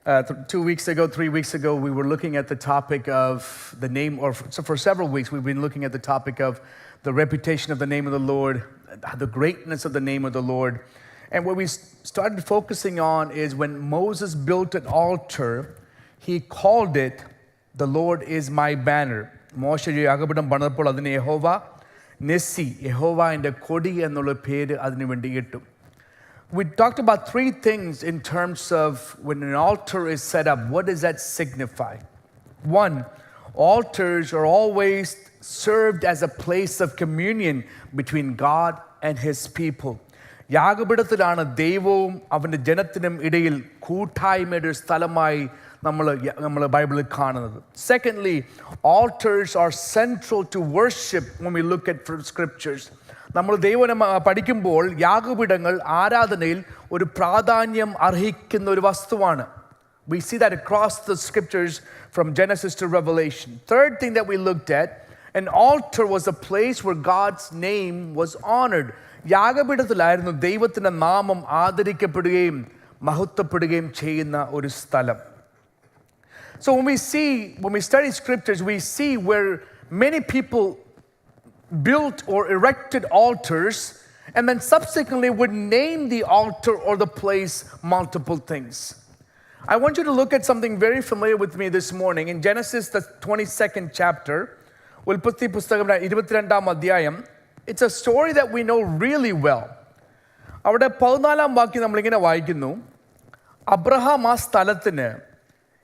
2 weeks ago, 3 weeks ago, we were looking at the topic of the name, so for several weeks, we've been looking at the topic of the reputation of the name of the Lord, the greatness of the name of the Lord. And what we started focusing on is when Moses built an altar, he called it, "The Lord is my banner." മോശ യാഗപീഠം പണിതപ്പോൾ അതിന് യഹോവ നെസ്സി, യഹോവയുടെ കൊടി എന്നുള്ള പേര് അതിനു വേണ്ടി ഇട്ടു. We talked about three things in terms of when an altar is set up. What does that signify? One, altars are always served as a place of communion between God and His people. യാഗപീഠത്തിലാണ് ദൈവവും അവൻ്റെ ജനത്തിനും ഇടയിൽ കൂട്ടായ്മയുടെ ഒരു സ്ഥലമായി നമ്മൾ ബൈബിളിൽ കാണുന്നത്. Secondly, altars are central to worship when we look at scriptures. നമ്മൾ ദൈവം പഠിക്കുമ്പോൾ യാഗപീഠങ്ങൾ ആരാധനയിൽ ഒരു പ്രാധാന്യം അർഹിക്കുന്ന ഒരു വസ്തുവാണ്. We see that across the scriptures from Genesis to Revelation. Third thing that we looked at, an altar was a place where God's name was honored. യാഗപീഠത്തിലായിരുന്നു ദൈവത്തിൻ്റെ നാമം ആദരിക്കപ്പെടുകയും മഹത്വപ്പെടുകയും ചെയ്യുന്ന ഒരു സ്ഥലം. So when we study scriptures, we see where many people built or erected altars and then subsequently would name the altar or the place multiple things. I want you to look at something very familiar with me this morning. In Genesis, the 22nd chapter, ഉൽപ്പത്തി പുസ്തകം 22-ാം അധ്യായം, it's a story that we know really well. അവിടെ 14-ാം വാക്യം നമ്മളിങ്ങനെ വായിക്കുന്നു, Abraham ആ സ്ഥലത്തിന്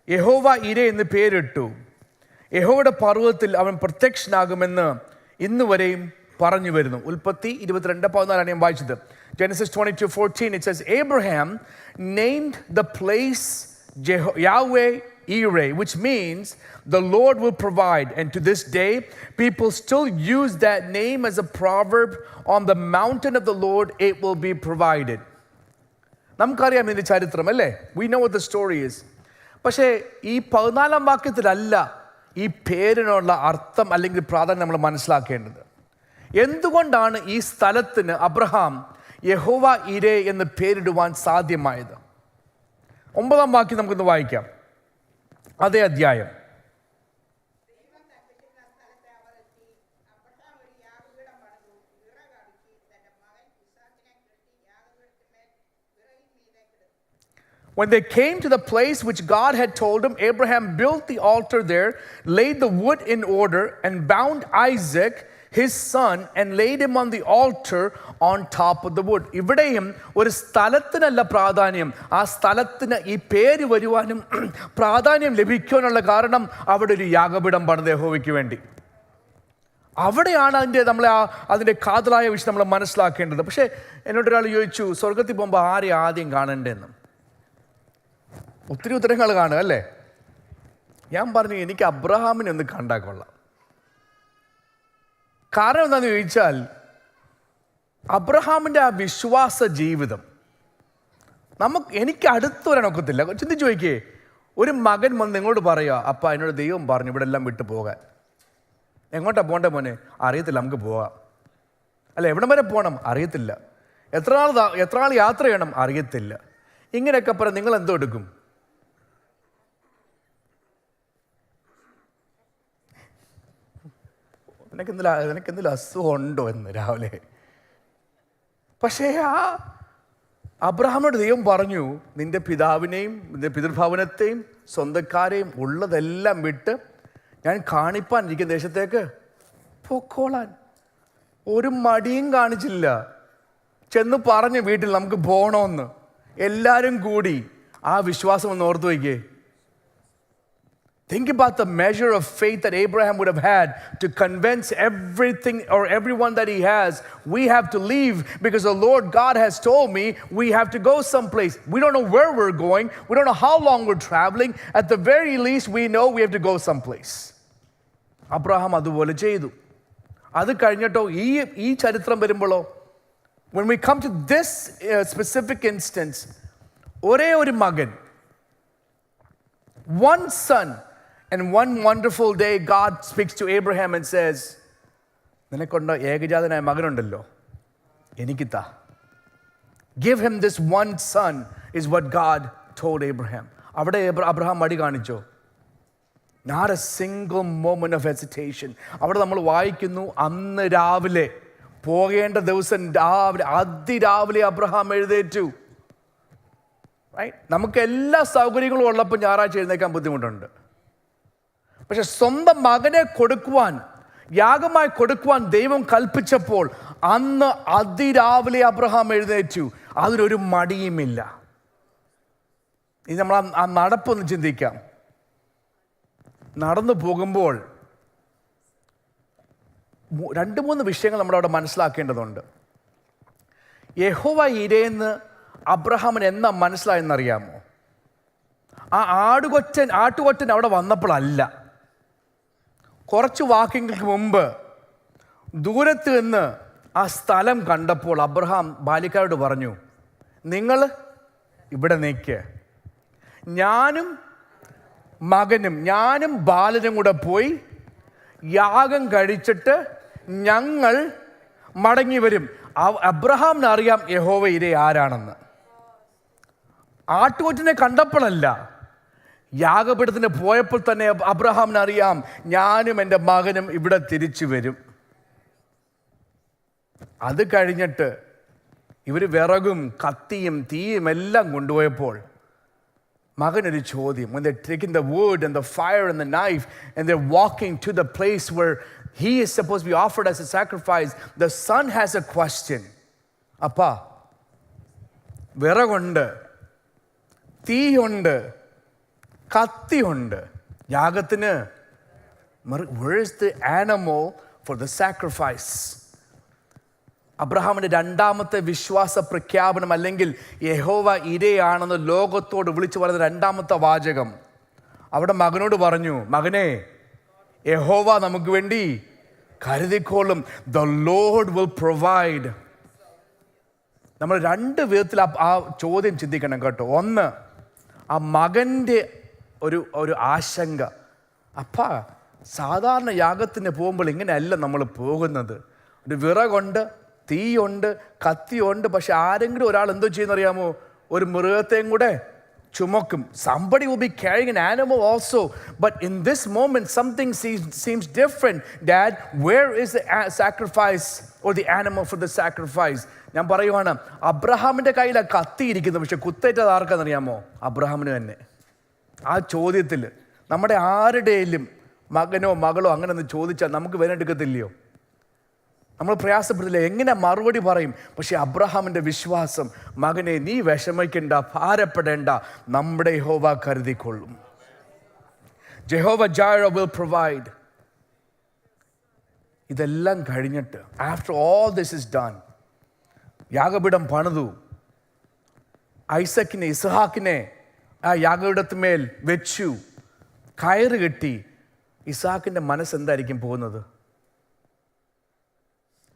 യഹോവ ഇരെ എന്ന് പേരിട്ടു. യഹോവയുടെ പർവ്വതത്തിൽ അവൻ പ്രത്യക്ഷനാകുമെന്ന് ഇന്ന് വരെയും പറഞ്ഞു വരുന്നു. ഉൽപ്പത്തി 22:14 ഞാൻ വായിച്ചത്. Genesis 22:14, it says, Abraham named the place Yahweh Yireh, which means the Lord will provide. And to this day, people still use that name as a proverb. On the mountain of the Lord, it will be provided. നമുക്കറിയാം ഇതിന്റെ ചരിത്രം അല്ലേ? We know what the story is. പക്ഷേ ഈ 14-ാം വാക്യത്തിലല്ല ഈ പേരിനുള്ള അർത്ഥം അല്ലെങ്കിൽ പ്രാധാന്യം നമ്മൾ മനസ്സിലാക്കേണ്ടത്. എന്തുകൊണ്ടാണ് ഈ സ്ഥലത്തിന് അബ്രഹാം യഹോവ ഇരേ എന്ന് പേരിടുവാൻ സാധ്യമായത്? 9-ാം വാക്യം നമുക്കൊന്ന് വായിക്കാം, അതേ അധ്യായം. When they came to the place which God had told him, Abraham built the altar there, laid the wood in order, and bound Isaac, his son, and laid him on the altar on top of the wood. ഇവിടെയും ഒരു സ്ഥലത്തിനല്ല പ്രാധാന്യം, ആ സ്ഥലത്തിന് ഈ പേര് വരുവാനും പ്രാധാന്യം ലഭിക്കാനുള്ള കാരണം അവിടെ ഒരു യാഗപീഠം പണിത് യഹോവയ്ക്ക് വേണ്ടി. അവിടെയാണ് അതിൻ്റെ കാതലായ വിഷയം നമ്മൾ മനസ്സിലാക്കേണ്ടത്. പക്ഷേ എന്നോടൊരാൾ ചോദിച്ചു, സ്വർഗത്തിൽ പോകുമ്പോൾ ആരെ ആദ്യം കാണണ്ടേന്ന്? ഒത്തിരി ഉത്തരങ്ങൾ കാണുക അല്ലേ? ഞാൻ പറഞ്ഞു, എനിക്ക് അബ്രഹാമിനെ ഒന്ന് കണ്ടാൽ കൊള്ളാം. കാരണം എന്താണെന്ന് ചോദിച്ചാൽ, അബ്രഹാമിൻ്റെ ആ വിശ്വാസ ജീവിതം എനിക്ക് അടുത്ത് വരാനൊക്കത്തില്ല. ചിന്തിച്ച് ചോദിക്കേ, ഒരു മകൻ വന്ന് നിങ്ങളോട് പറയുക, അപ്പ എന്നോട് ദൈവം പറഞ്ഞു ഇവിടെ എല്ലാം വിട്ടു പോകാൻ. എങ്ങോട്ടാ പോകണ്ടേ മോനെ? അറിയത്തില്ല, നമുക്ക് പോകാം. അല്ല, എവിടം വരെ പോകണം? അറിയത്തില്ല. എത്ര നാൾ യാത്ര ചെയ്യണം? അറിയത്തില്ല. ഇങ്ങനെയൊക്കെ പറയാം, നിങ്ങൾ എന്തോ എടുക്കും? നിനക്കെന്തെങ്കിലും അസുഖം ഉണ്ടോ എന്ന് രാവിലെ? പക്ഷേ ആ അബ്രഹാമിനോട് ദൈവം പറഞ്ഞു, നിന്റെ പിതാവിനെയും നിന്റെ പിതൃഭവനത്തെയും സ്വന്തക്കാരെയും ഉള്ളതെല്ലാം വിട്ട് ഞാൻ കാണിപ്പാൻ ഇരിക്കുന്ന ദേശത്തേക്ക് പൊക്കോളാൻ. ഒരു മടിയും കാണിച്ചില്ല. ചെന്ന് പറഞ്ഞു വീട്ടിൽ നമുക്ക് പോകണമെന്ന്. എല്ലാവരും കൂടി ആ വിശ്വാസം ഒന്ന് ഓർത്തു വയ്ക്കേ. Think about the measure of faith that Abraham would have had to convince everything or everyone that he has, we have to leave because the Lord God has told me we have to go someplace. We don't know where we're going. We don't know how long we're traveling. At the very least, we know we have to go someplace. Abraham അതുപോലെ ചെയ്തു. അത് കഴിഞ്ഞിട്ടോ ഈ ചരിത്രം വരുമ്പോഴോ, when we come to this specific instance, ഒരേ ഒരു മകൻ, one son. And one wonderful day, God speaks to Abraham and says, നിനക്കൊണ്ട ഏകജാതനായ മകനുണ്ടല്ലോ, എനിക്ക് താ. Give him this one son is what God told Abraham. അവിടെ അബ്രഹാം മടി കാണിച്ചോ? Not a single moment of hesitation. അവിടെ നമ്മൾ വായിക്കുന്നു, അന്ന് രാവിലെ പോകേണ്ട ദിവസം രാവിലെ അതിരാവിലെ അബ്രഹാം എഴുന്നേറ്റു. നമുക്ക് എല്ലാ സൗകര്യങ്ങളും ഉള്ളപ്പോൾ ഞായറാഴ്ച എഴുന്നേക്കാൻ ബുദ്ധിമുട്ടുണ്ട്. പക്ഷെ സ്വന്തം മകനെ കൊടുക്കുവാൻ, യാഗമായി കൊടുക്കുവാൻ ദൈവം കൽപ്പിച്ചപ്പോൾ അന്ന് അതിരാവിലെ അബ്രഹാം എഴുന്നേറ്റു. അതിനൊരു മടിയുമില്ല. ഇനി നമ്മൾ ആ നടപ്പൊന്ന് ചിന്തിക്കാം. നടന്നു പോകുമ്പോൾ 2-3 വിഷയങ്ങൾ നമ്മളവിടെ മനസ്സിലാക്കേണ്ടതുണ്ട്. യഹോവ ഇരേന്ന് അബ്രഹാമിന് എന്നാ മനസ്സിലായെന്നറിയാമോ? ആ ആട്ടുകൊറ്റൻ അവിടെ വന്നപ്പോഴല്ല, കുറച്ച് വാക്കിങ്ങൾക്ക് മുമ്പ് ദൂരത്ത് നിന്ന് ആ സ്ഥലം കണ്ടപ്പോൾ അബ്രഹാം ബാല്യക്കാരോട് പറഞ്ഞു, നിങ്ങൾ ഇവിടെ നിൽക്ക്, ഞാനും ബാലനും കൂടെ പോയി യാഗം കഴിച്ചിട്ട് ഞങ്ങൾ മടങ്ങി വരും. അബ്രഹാമിന് അറിയാം യഹോവ ഇരേ ആരാണെന്ന്. ആട്ടുകൊറ്റിനെ കണ്ടപ്പോഴല്ല, യാഗപീഠത്തിന് പോയപ്പോൾ തന്നെ അബ്രഹാമിന് അറിയാം, ഞാനും എൻ്റെ മകനും ഇവിടെ തിരിച്ചു വരും. അത് കഴിഞ്ഞിട്ട് ഇവർ വിറകും കത്തിയും തീയും എല്ലാം കൊണ്ടുപോയപ്പോൾ മകനൊരു ചോദ്യം. When they're taking the wood and the fire and the knife and they're walking to the place where he is supposed to be offered as a sacrifice, the son has a question. അപ്പാ, വിറകുണ്ട്, തീയുണ്ട്, കത്തിയുണ്ട്, യാഗത്തിന്. Where is the animal for the sacrifice? അബ്രഹാമിൻ്റെ രണ്ടാമത്തെ വിശ്വാസ പ്രഖ്യാപനം, അല്ലെങ്കിൽ യഹോവ ഇരയാണെന്ന് ലോകത്തോട് വിളിച്ചു പറയുന്ന രണ്ടാമത്തെ വാചകം. അവിടെ മകനോട് പറഞ്ഞു, മകനെ, യഹോവ നമുക്ക് വേണ്ടി കരുതിക്കോളും. The Lord will provide. നമ്മൾ 2 വിധത്തിൽ ആ ചോദ്യം ചിന്തിക്കണം കേട്ടോ. ഒന്ന്, ആ മകൻ്റെ ഒരു ആശങ്ക. അപ്പാ, സാധാരണ യാഗത്തിന് പോകുമ്പോൾ ഇങ്ങനെയല്ല നമ്മൾ പോകുന്നത്. ഒരു വിറകുണ്ട്, തീയുണ്ട്, കത്തിയുണ്ട്. പക്ഷെ ആരെങ്കിലും ഒരാൾ എന്തോ ചെയ്യുന്നറിയാമോ? ഒരു മൃഗത്തെയും കൂടെ ചുമക്കും. Somebody will be carrying an animal also. But in this moment something seems different. Dad, where is the sacrifice or the animal for the sacrifice? ഞാൻ പറയുവാണ്, അബ്രഹാമിൻ്റെ കയ്യിലാണ് കത്തി ഇരിക്കുന്നത്. പക്ഷെ കുത്തേറ്റത് ആർക്കാണെന്നറിയാമോ? അബ്രഹാമിന് തന്നെ. ആ ചോദ്യത്തിൽ നമ്മുടെ ആരുടെയും മകനോ മകളോ അങ്ങനെ ഒന്ന് ചോദിച്ചാൽ നമുക്ക് വിലയെടുക്കത്തില്ലയോ? നമ്മൾ പ്രയാസപ്പെടില്ല, എങ്ങനെ മറുപടി പറയും? പക്ഷെ അബ്രഹാമിൻ്റെ വിശ്വാസം, മകനെ നീ വിഷമിക്കേണ്ട, ഭാരപ്പെടേണ്ട, നമ്മുടെ യഹോവ കരുതിക്കൊള്ളും. Jehovah Jireh will provide. ഇതെല്ലാം കഴിഞ്ഞിട്ട്, after all this is done, യാഗപീഠം പണിതു, ഐസക്കിനെ ഇസ്ഹാക്കിനെ ആ യാഗപീഠത്തിന്മേൽ വെച്ചു, കയറ് കെട്ടി. ഇസ്ഹാക്കിൻ്റെ മനസ്സെന്തായിരിക്കും പോകുന്നത്?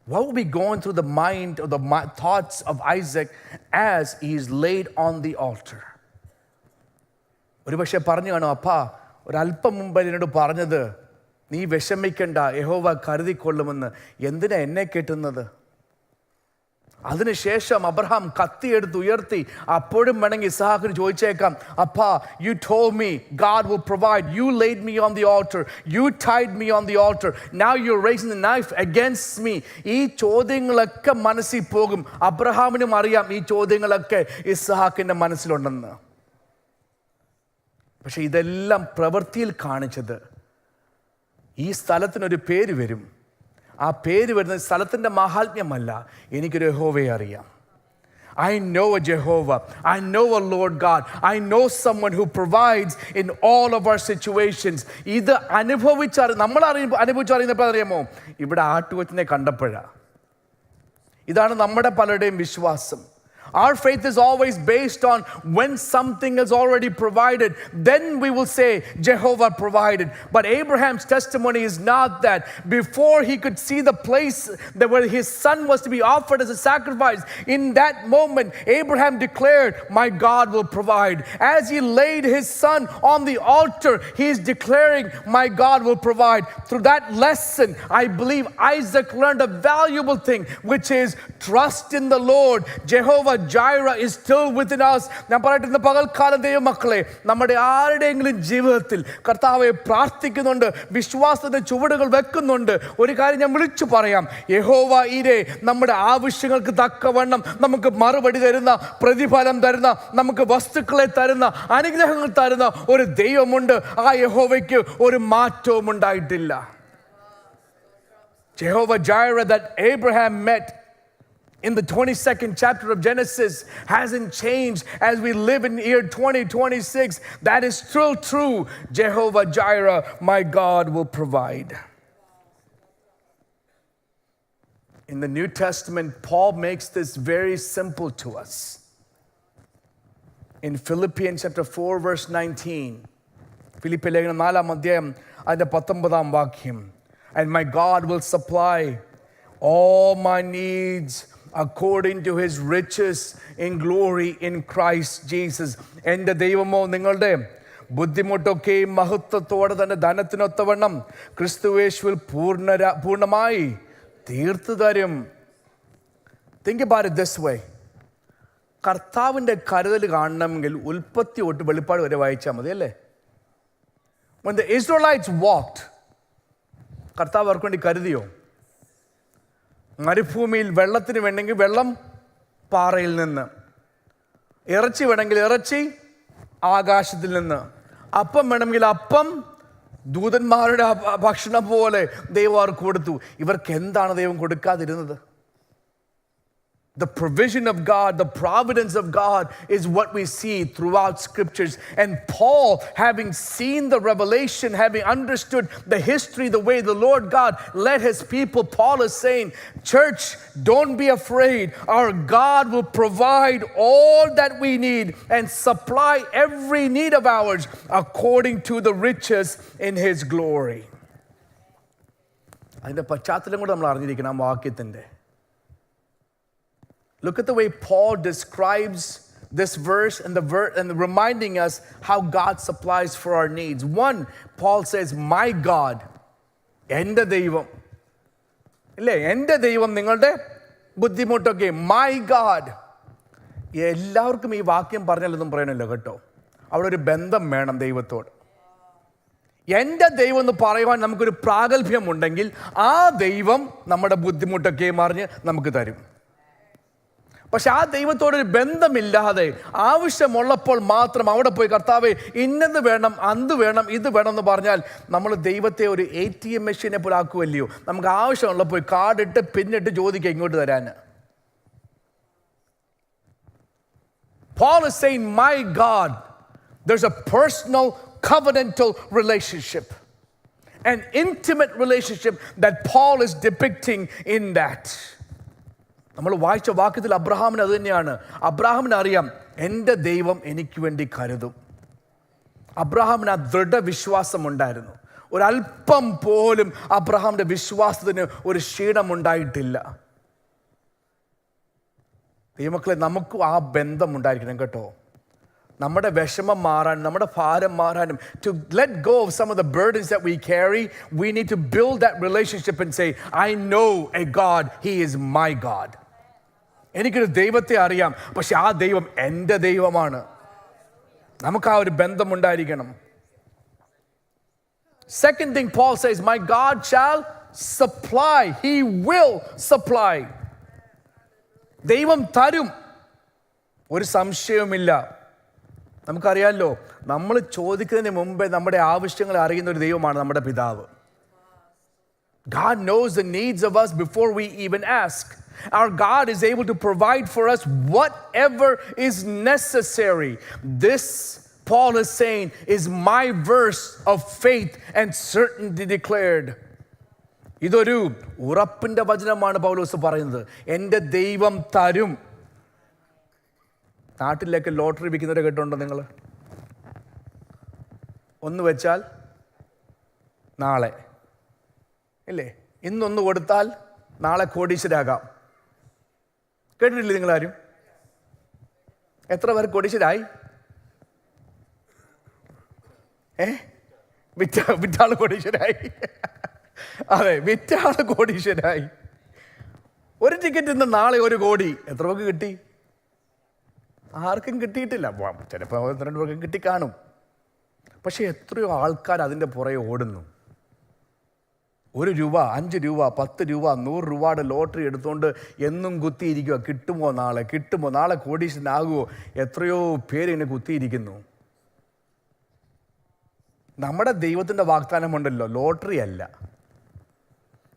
What will be going through the mind or the thoughts of Isaac as he is laid on the altar? ഒരു പക്ഷേ പറഞ്ഞു കാണും, അപ്പാ, ഒരല്പം മുമ്പ് എന്നോട് പറഞ്ഞത് നീ വിഷമിക്കണ്ട, യഹോവ കരുതിക്കൊള്ളുമെന്ന്. എന്തിനാ എന്നെ കേട്ടുന്നത്? അതിനുശേഷം അബ്രഹാം കത്തിയെടുത്ത് ഉയർത്തി. അപ്പോഴും വേണമെങ്കിൽ ഇസ്ഹാക്കിന് ചോദിച്ചേക്കാം, അപ്പാ, you told me God will provide, you laid me on the altar, you tied me on the altar, now you're raising the knife against me. ഈ ചോദ്യങ്ങളൊക്കെ മനസ്സിൽ പോകും. അബ്രഹാമിനും അറിയാം ഈ ചോദ്യങ്ങളൊക്കെ ഇസ്ഹാക്കിൻ്റെ മനസ്സിലുണ്ടെന്ന്. പക്ഷെ ഇതെല്ലാം പ്രവൃത്തിയിൽ കാണിച്ചത്, ഈ സ്ഥലത്തിനൊരു പേര് വരും. ആ പേര് വരുന്നത് സ്ഥലത്തിൻ്റെ മഹാത്മ്യമല്ല, എനിക്കൊരു യഹോവയെ അറിയാം. I know a Jehovah. I know a Lord God. I know someone who provides in all of our situations. ഇത് നമ്മൾ അനുഭവിച്ചറിയുന്നപ്പോൾ അറിയാമോ? ഇവിടെ ആട്ടുകൊറ്റനെ കണ്ടപ്പോഴാ. ഇതാണ് നമ്മുടെ പലരുടെയും വിശ്വാസം. Our faith is always based on when something is already provided, then we will say Jehovah provided. But Abraham's testimony is not that. Before he could see the place where his son was to be offered as a sacrifice, in that moment Abraham declared, my God will provide. As he laid his son on the altar, he is declaring, my God will provide. Through that lesson, I believe Isaac learned a valuable thing, which is trust in the Lord. Jehovah Jireh is still within us. ഞാൻ പറയട്ടെ, ഇന്ന് പകൽക്കാലം ദൈവമക്കളെ, നമ്മുടെ ആരുടെയെങ്കിലും ജീവിതത്തിൽ കർത്താവെ പ്രാർത്ഥിക്കുന്നുണ്ട്, വിശ്വാസത്തിന്റെ ചുവടുകൾ വെക്കുന്നുണ്ട്, ഒരു കാര്യം ഞാൻ വിളിച്ചു പറയാം. യഹോവ ഈരെ, നമ്മുടെ ആവശ്യങ്ങൾക്ക് തക്കവണ്ണം നമുക്ക് മറുപടി തരുന്ന, പ്രതിഫലം തരുന്ന, നമുക്ക് വസ്തുക്കളെ തരുന്ന, അനുഗ്രഹങ്ങൾ തരുന്ന ഒരു ദൈവമുണ്ട്. ആ യഹോവയ്ക്ക് ഒരു മാറ്റവും ഉണ്ടായിട്ടില്ല. Jehovah Jireh that Abraham met in the 22nd chapter of Genesis hasn't changed as we live in year 2026. That is still true. Jehovah Jireh, my God, will provide. In the New Testament, Paul makes this very simple to us. In Philippians chapter 4 verse 19, ഫിലിപ്പിയ ലേഖനം 4-ാം അധ്യായം അതിൻ്റെ 19-ാം വാക്യം, and my God will supply all my needs according to his riches in glory in Christ Jesus. എൻ്റെ ദൈവമോ നിങ്ങളുടെ ബുദ്ധിമുട്ടൊക്കെയും മഹത്വത്തോടെ തന്നെ ധനത്തിനൊത്തവണ്ണം ക്രിസ്തുയേശുവിൽ പൂർണ്ണമായി തീർത്തു തരും. Think about it this way. കർത്താവിൻ്റെ കരുതൽ കാണണമെങ്കിൽ ഉൽപ്പത്തി തൊട്ട് വെളിപ്പാട് വരെ വായിച്ചാൽ മതി അല്ലേ? When the Israelites walked, കർത്താവ് അവർക്ക് വേണ്ടി കരുതിയോ? മരുഭൂമിയിൽ വെള്ളത്തിന് വേണമെങ്കിൽ വെള്ളം പാറയിൽ നിന്ന്, ഇറച്ചി വേണമെങ്കിൽ ഇറച്ചി ആകാശത്തിൽ നിന്ന്, അപ്പം വേണമെങ്കിൽ അപ്പം ദൂതന്മാരുടെ ഭക്ഷണം പോലെ ദൈവം അവർക്ക് കൊടുത്തു. ഇവർക്ക് എന്താണ് ദൈവം കൊടുക്കാതിരുന്നത്? The provision of God, the providence of God is what we see throughout scriptures. And Paul, having seen the revelation, having understood the history, the way the Lord God led his people, Paul is saying, church, don't be afraid. Our God will provide all that we need and supply every need of ours according to the riches in his glory. അതിൻ്റെ പശ്ചാത്തലം കൂടെ നമ്മൾ അറിഞ്ഞിരിക്കണം ആ വാക്യത്തിൻ്റെ. Look at the way Paul describes this verse and reminding us how God supplies for our needs. One, Paul says, my God, എൻ്റെ ദൈവം. ഇല്ലേ, എൻ്റെ ദൈവം നിങ്ങളുടെ ബുദ്ധിമുട്ടൊക്കെ, my God. എല്ലാവർക്കും ഈ വാക്യം പറഞ്ഞാലൊന്നും പറയണല്ലോ കേട്ടോ. അവിടെ ഒരു ബന്ധം വേണം ദൈവത്തോട്. എൻ്റെ ദൈവം എന്ന് പറയുവാൻ നമുക്കൊരു പ്രാഗൽഭ്യമുണ്ടെങ്കിൽ ആ ദൈവം നമ്മുടെ ബുദ്ധിമുട്ടൊക്കെ അറിഞ്ഞ് നമുക്ക് തരും. പക്ഷെ ആ ദൈവത്തോടൊരു ബന്ധമില്ലാതെ ആവശ്യമുള്ളപ്പോൾ മാത്രം അവിടെ പോയി കർത്താവേ ഇന്നത് വേണം, അത് വേണം, ഇത് വേണം എന്ന് പറഞ്ഞാൽ നമ്മൾ ദൈവത്തെ ഒരു ATM മെഷീനെ പോലെ ആക്കുമല്ലയോ? നമുക്ക് ആവശ്യമുള്ളപ്പോൾ കാർഡിട്ട് പിന്നിട്ട് ചോദിക്കുക ഇങ്ങോട്ട് തരാൻ. Paul is saying, my God, there's a personal covenantal relationship, an intimate relationship that Paul is depicting in that. നമ്മൾ വായിച്ച വാക്യത്തിൽ അബ്രഹാമിന് അത് തന്നെയാണ്. അബ്രഹാമിന് അറിയാം എൻ്റെ ദൈവം എനിക്ക് വേണ്ടി കരുതും. അബ്രഹാമിന് ആ ദൃഢവിശ്വാസം ഉണ്ടായിരുന്നു. ഒരല്പം പോലും അബ്രഹാമിൻ്റെ വിശ്വാസത്തിന് ഒരു ക്ഷീണമുണ്ടായിട്ടില്ല. ദൈവമക്കളെ, നമുക്കും ആ ബന്ധം ഉണ്ടായിരിക്കണം കേട്ടോ. നമ്മുടെ വിഷമം മാറാനും നമ്മുടെ ഭാരം മാറാനും, to let go of some of the burdens that we carry, we need to build that relationship and say, I know a God, he is my God. എനിക്കൊരു ദൈവത്തെ അറിയാം, പക്ഷെ ആ ദൈവം എൻ്റെ ദൈവമാണ്. നമുക്ക് ആ ഒരു ബന്ധമുണ്ടായിരിക്കണം. Second thing Paul says, my God shall supply, he will supply. ദൈവം തരും, ഒരു സംശയവുമില്ല. നമുക്കറിയാമല്ലോ, നമ്മൾ ചോദിക്കുന്നതിന് മുമ്പേ നമ്മുടെ ആവശ്യങ്ങൾ അറിയുന്ന ഒരു ദൈവമാണ് നമ്മുടെ പിതാവ്. God knows the needs of us before we even ask. Our God is able to provide for us whatever is necessary. This, Paul is saying, is my verse of faith and certainty declared. ഇതൊരു ഉറപ്പിൻ്റെ വചനമാണ് പൗലോസ് പറയുന്നത്. എൻ്റെ ദൈവം തരും. നാട്ടിലേക്ക് lottery വിൽക്കുന്നവരെ കേട്ടുണ്ടോ നിങ്ങൾ? ഒന്ന് വെച്ചാൽ നാളെ ഇല്ലേ, ഇന്നൊന്ന് കൊടുത്താൽ നാളെ കോടീശ്വരാകാം. കേട്ടിട്ടില്ലേ നിങ്ങളാരും? എത്ര പേർ കോടീശ്വരായി? വിറ്റാള് കോടീശ്വരായി. അതെ, വിറ്റാള് കോടീശ്വരായി. ഒരു ടിക്കറ്റ് ഇന്ന് നാളെ 1 കോടി. എത്ര പേർക്ക് കിട്ടി? ആർക്കും കിട്ടിയിട്ടില്ല. ചിലപ്പോൾ 2 പേർക്ക് കിട്ടിക്കാണും. പക്ഷേ എത്രയോ ആൾക്കാർ അതിൻ്റെ പുറകെ ഓടുന്നു. 1 രൂപ, 5 രൂപ, 10 രൂപ, 100 രൂപയുടെ ലോട്ടറി എടുത്തുകൊണ്ട് എന്നും കുത്തിയിരിക്കുക. കിട്ടുമോ നാളെ കോടീശ്വരനാകുമോ? എത്രയോ പേര് ഇങ്ങനെ കുത്തിയിരിക്കുന്നു. നമ്മുടെ ദൈവത്തിൻ്റെ വാഗ്ദാനമുണ്ടല്ലോ, ലോട്ടറി അല്ല.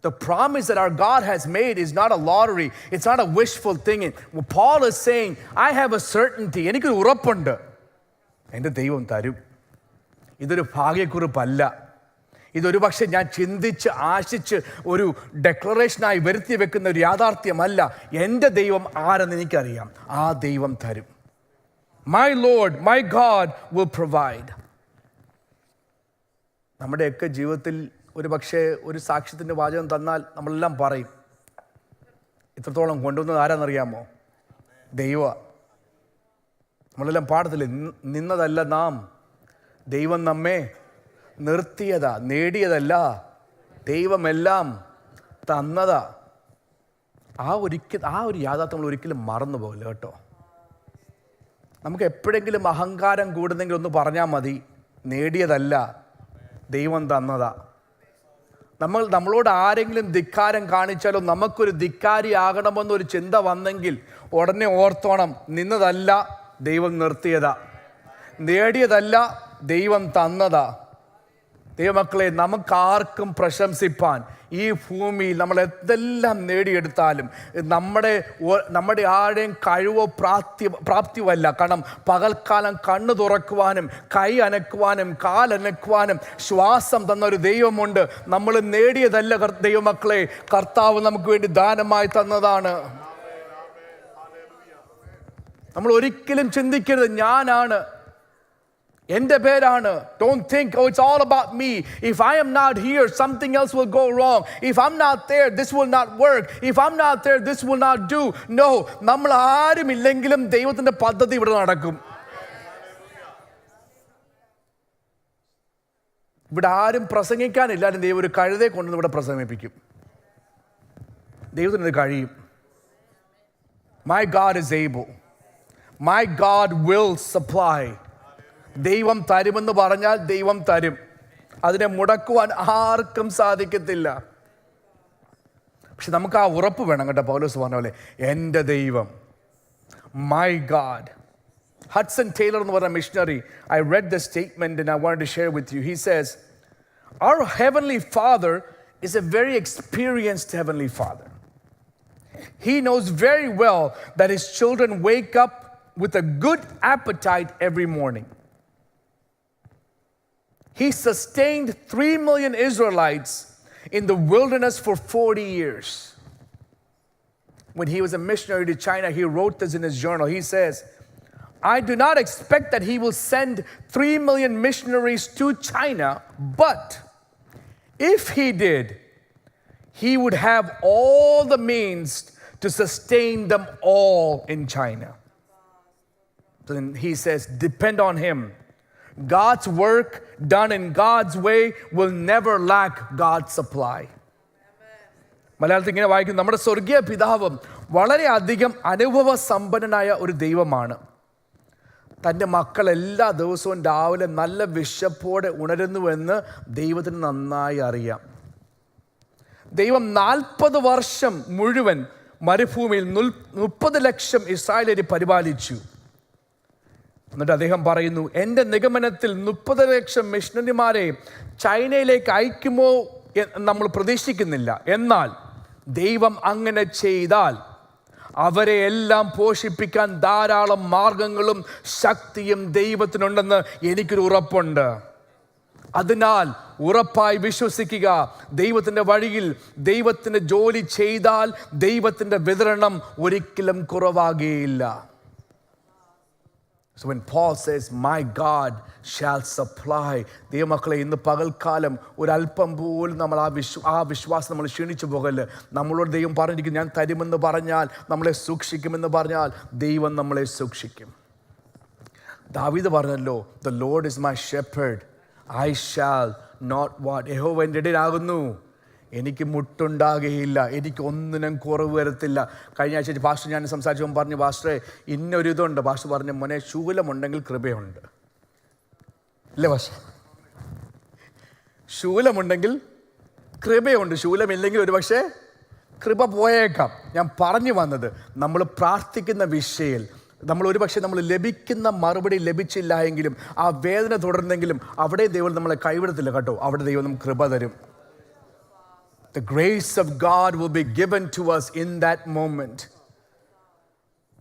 The promise that our God has made is not a lottery. It's not a wishful thinking. Paul is saying, I have a certainty. എനിക്കൊരു ഉറപ്പുണ്ട്, എൻ്റെ ദൈവം തരും. ഇതൊരു ഭാഗ്യക്കുറിപ്പല്ല. ഇതൊരു പക്ഷേ ഞാൻ ചിന്തിച്ച് ആശിച്ച് ഒരു ഡെക്ലറേഷനായി വരുത്തി വെക്കുന്ന ഒരു യാഥാർത്ഥ്യമല്ല. എൻ്റെ ദൈവം ആരെന്ന് എനിക്കറിയാം. ആ ദൈവം തരും. My Lord, my God will provide. നമ്മുടെയൊക്കെ ജീവിതത്തിൽ ഒരു പക്ഷേ ഒരു സാക്ഷ്യത്തിൻ്റെ വാചകം തന്നാൽ നമ്മളെല്ലാം പറയും. ഇത്രത്തോളം കൊണ്ടുവന്നത് ആരാന്നറിയാമോ? ദൈവ. നമ്മളെല്ലാം പാടത്തില്ലേ, നിന്നതല്ല നാം, ദൈവം നമ്മെ നിർത്തിയതാ, നേടിയതല്ല, ദൈവമെല്ലാം തന്നതാ. ആ ഒരു യാഥാർത്ഥ്യം നമ്മൾ ഒരിക്കലും മറന്നു പോകില്ല കേട്ടോ. നമുക്ക് എപ്പോഴെങ്കിലും അഹങ്കാരം കൂടുന്നെങ്കിൽ ഒന്ന് പറഞ്ഞാൽ മതി, നേടിയതല്ല, ദൈവം തന്നതാ. നമ്മളോട് ആരെങ്കിലും ധിക്കാരം കാണിച്ചാലോ നമുക്കൊരു ധിക്കാരി ആകണമെന്നൊരു ചിന്ത വന്നെങ്കിൽ ഉടനെ ഓർത്തോണം, നിന്നതല്ല, ദൈവം നിർത്തിയതാ, നേടിയതല്ല, ദൈവം തന്നതാ. ദൈവമക്കളെ, നമുക്കാർക്കും പ്രശംസിപ്പാൻ ഈ ഭൂമിയിൽ നമ്മൾ എന്തെല്ലാം നേടിയെടുത്താലും നമ്മുടെ ആരുടെയും കഴിവോ പ്രാപ്തിയുമല്ല. കാരണം പകൽക്കാലം കണ്ണു തുറക്കുവാനും കൈ അനക്കുവാനും കാലനക്കുവാനും ശ്വാസം തന്ന ഒരു ദൈവമുണ്ട്. നമ്മൾ നേടിയതല്ല ദൈവമക്കളെ, കർത്താവ് നമുക്ക് വേണ്ടി ദാനമായി തന്നതാണ്. നമ്മൾ ഒരിക്കലും ചിന്തിക്കരുത് ഞാനാണ്, എൻ്റെ പേരാണ്. Don't think, oh, it's all about me. If I am not here, something else will go wrong. If I'm not there, this will not work. If I'm not there, this will not do. No, നമ്മൾ ആരും ഇല്ലെങ്കിലും ദൈവത്തിൻ്റെ പദ്ധതി ഇവിടെ നടക്കും. ഇവിടെ ആരും പ്രസംഗിക്കാനില്ലാലും ദൈവം ഒരു കഴുതയെ കൊണ്ടുവന്ന് ഇവിടെ പ്രസംഗിപ്പിക്കും. ദൈവത്തിന് ഇത് കഴിയും. My God is able. My God will supply. ദൈവം തരുമെന്ന് പറഞ്ഞാൽ ദൈവം തരും. അതിനെ മുടക്കുവാൻ ആർക്കും സാധിക്കത്തില്ല. പക്ഷെ നമുക്ക് ആ ഉറപ്പ് വേണം കേട്ടോ. പൗലോസ് പറഞ്ഞ പോലെ എൻ്റെ ദൈവം, മൈ ഗാഡ്. ഹഡ്സൺ ടൈലർ എന്ന് പറഞ്ഞ missionary, I read the statement and I wanted to share with you. He says, our heavenly Father is a very experienced heavenly Father. He knows very well that his children wake up with a good appetite every morning. He sustained 3 million Israelites in the wilderness for 40 years. When he was a missionary to China, he wrote this in his journal. He says, I do not expect that he will send 3 million missionaries to China, but if he did, he would have all the means to sustain them all in China. Then he says, depend on him. God's work done in God's way will never lack God's supply. മലയാളത്തിൽ ഇങ്ങനെ വായിക്കുന്നു, നമ്മുടെ സ്വർഗീയ പിതാവും വളരെയധികം അനുഭവ സമ്പന്നനായ ഒരു ദൈവമാണ്. തൻ്റെ മക്കൾ എല്ലാ ദിവസവും രാവിലെ നല്ല വിശപ്പോടെ ഉണരുന്നുവെന്ന് ദൈവത്തിന് നന്നായി അറിയാം. ദൈവം 40 വർഷം മുഴുവൻ മരുഭൂമിയിൽ 30 ലക്ഷം ഇസ്രായേലിനെ പരിപാലിച്ചു. എന്നിട്ട് അദ്ദേഹം പറയുന്നു, എൻ്റെ നിഗമനത്തിൽ 30 ലക്ഷം മിഷണറിമാരെ ചൈനയിലേക്ക് അയക്കുമോ നമ്മൾ പ്രതീക്ഷിക്കുന്നില്ല. എന്നാൽ ദൈവം അങ്ങനെ ചെയ്താൽ അവരെ എല്ലാം പോഷിപ്പിക്കാൻ ധാരാളം മാർഗങ്ങളും ശക്തിയും ദൈവത്തിനുണ്ടെന്ന് എനിക്കൊരു ഉറപ്പുണ്ട്. അതിനാൽ ഉറപ്പായി വിശ്വസിക്കുക, ദൈവത്തിൻ്റെ വഴിയിൽ ദൈവത്തിൻ്റെ ജോലി ചെയ്താൽ ദൈവത്തിൻ്റെ വിതരണം ഒരിക്കലും കുറവാകുകയില്ല. So when Paul says, my God shall supply, ദൈവമക്കളെ, ഇന്ന് പകൽക്കാലം ഒരല്പം പോലും നമ്മൾ ആ വിശ്വാസം നമ്മൾ ക്ഷീണിച്ചു പോകല്ല. നമ്മളോട് ദൈവം പറഞ്ഞിരിക്കും, ഞാൻ തരുമെന്ന് പറഞ്ഞാൽ, നമ്മളെ സൂക്ഷിക്കുമെന്ന് പറഞ്ഞാൽ ദൈവം നമ്മളെ സൂക്ഷിക്കും. ദാവീദ് പറഞ്ഞല്ലോ, the Lord is my shepherd, I shall not want. യഹോവ എൻ്റെ ഇടയനാകുന്നു, എനിക്ക് മുട്ടുണ്ടാകുകയില്ല, എനിക്ക് ഒന്നിനും കുറവ് വരത്തില്ല. കഴിഞ്ഞ ആഴ്ച പാസ്റ്റർ ഞാൻ സംസാരിച്ചപ്പോൾ പറഞ്ഞു, പാസ്റ്ററെ ഇന്നൊരു ഇതുണ്ട്. പാസ്റ്റർ പറഞ്ഞു, മോനെ ശൂലമുണ്ടെങ്കിൽ കൃപയുണ്ട്. ഇല്ലേ പാസ്റ്റർ? ശൂലമുണ്ടെങ്കിൽ കൃപയുണ്ട്, ശൂലമില്ലെങ്കിൽ ഒരു പക്ഷേ കൃപ പോയേക്കാം. ഞാൻ പറഞ്ഞു വന്നത്, നമ്മൾ പ്രാർത്ഥിക്കുന്ന വിഷയിൽ നമ്മൾ ഒരു പക്ഷേ നമ്മൾ ലഭിക്കുന്ന മറുപടി ലഭിച്ചില്ല എങ്കിലും ആ വേദന തുടർന്നെങ്കിലും അവിടെ ദൈവം നമ്മളെ കൈവിടത്തില്ല കേട്ടോ. അവിടെ ദൈവം നമുക്ക് കൃപ തരും. The grace of God will be given to us in that moment.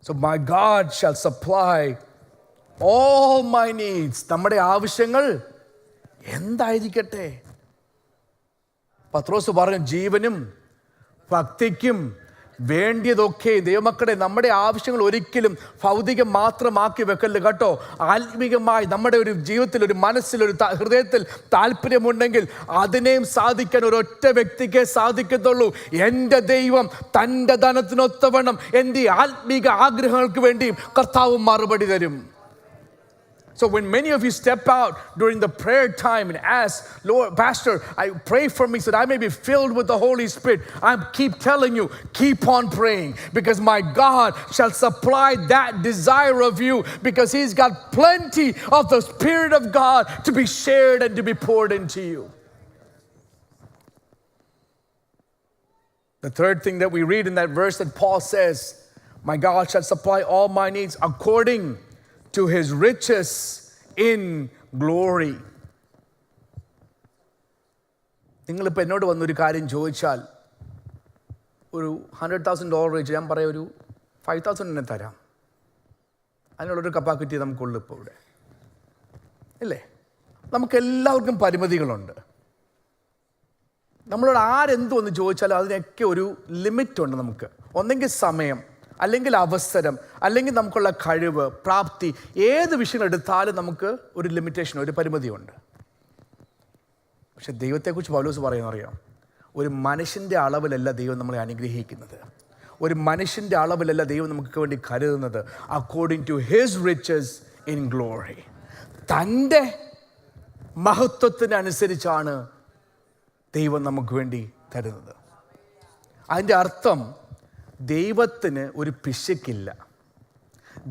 So my God shall supply all my needs. നമ്മുടെ ആവശ്യങ്ങൾ എന്തായിരിക്കട്ടെ? പത്രോസ് പറഞ്ഞു, ജീവനും ഭക്തിക്കും വേണ്ടിയതൊക്കെ. ദൈവമക്കളെ, നമ്മുടെ ആവശ്യങ്ങൾ ഒരിക്കലും ഭൗതികം മാത്രമാക്കി വെക്കല്ല കേട്ടോ. ആത്മീകമായി നമ്മുടെ ഒരു ജീവിതത്തിൽ, ഒരു മനസ്സിൽ, ഒരു ഹൃദയത്തിൽ താല്പര്യമുണ്ടെങ്കിൽ അതിനെയും സാധിക്കാൻ ഒരൊറ്റ വ്യക്തിക്ക് സാധിക്കത്തുള്ളൂ. എൻ്റെ ദൈവം തൻ്റെ ധനത്തിനൊത്തവണ്ണം എൻ്റെ ആത്മീക ആഗ്രഹങ്ങൾക്ക് വേണ്ടിയും കർത്താവ് മറുപടി തരും. So when many of you step out during the prayer time and ask, Lord, Pastor, I pray for me so that I may be filled with the Holy Spirit. I keep telling you, keep on praying, because my God shall supply that desire of you, because He's got plenty of the Spirit of God to be shared and to be poured into you. The third thing that we read in that verse that Paul says, my God shall supply all my needs according to His riches in glory. നിങ്ങളിപ്പോൾ എന്നോട് വന്നൊരു കാര്യം ചോദിച്ചാൽ, ഒരു $100,000 വെച്ച് ഞാൻ പറയാം, ഒരു 5,000 തന്നെ തരാം. അതിനുള്ളൊരു കപ്പാസിറ്റി നമുക്കുള്ളൂ ഇപ്പോൾ ഇവിടെ, ഇല്ലേ? നമുക്കെല്ലാവർക്കും പരിമിതികളുണ്ട്. നമ്മളോട് ആരെന്തു വന്ന് ചോദിച്ചാലും അതിനൊക്കെ ഒരു ലിമിറ്റുണ്ട് നമുക്ക്. ഒന്നെങ്കിൽ സമയം, അല്ലെങ്കിൽ അവസരം, അല്ലെങ്കിൽ നമുക്കുള്ള കഴിവ്, പ്രാപ്തി, ഏത് വിഷയം എടുത്താലും നമുക്ക് ഒരു ലിമിറ്റേഷൻ, ഒരു പരിമിതിയുണ്ട്. പക്ഷെ ദൈവത്തെക്കുറിച്ച് പൗലോസ് പറയുന്നറിയാം, ഒരു മനുഷ്യൻ്റെ അളവിലല്ല ദൈവം നമ്മളെ അനുഗ്രഹിക്കുന്നത്. ഒരു മനുഷ്യൻ്റെ അളവിലല്ല ദൈവം നമുക്ക് വേണ്ടി കരുതുന്നത്. According to his riches in glory, തൻ്റെ മഹത്വത്തിനനുസരിച്ചാണ് ദൈവം നമുക്ക് വേണ്ടി തരുന്നത്. അതിൻ്റെ അർത്ഥം, ദൈവത്തിന് ഒരു പിശക്കില്ല.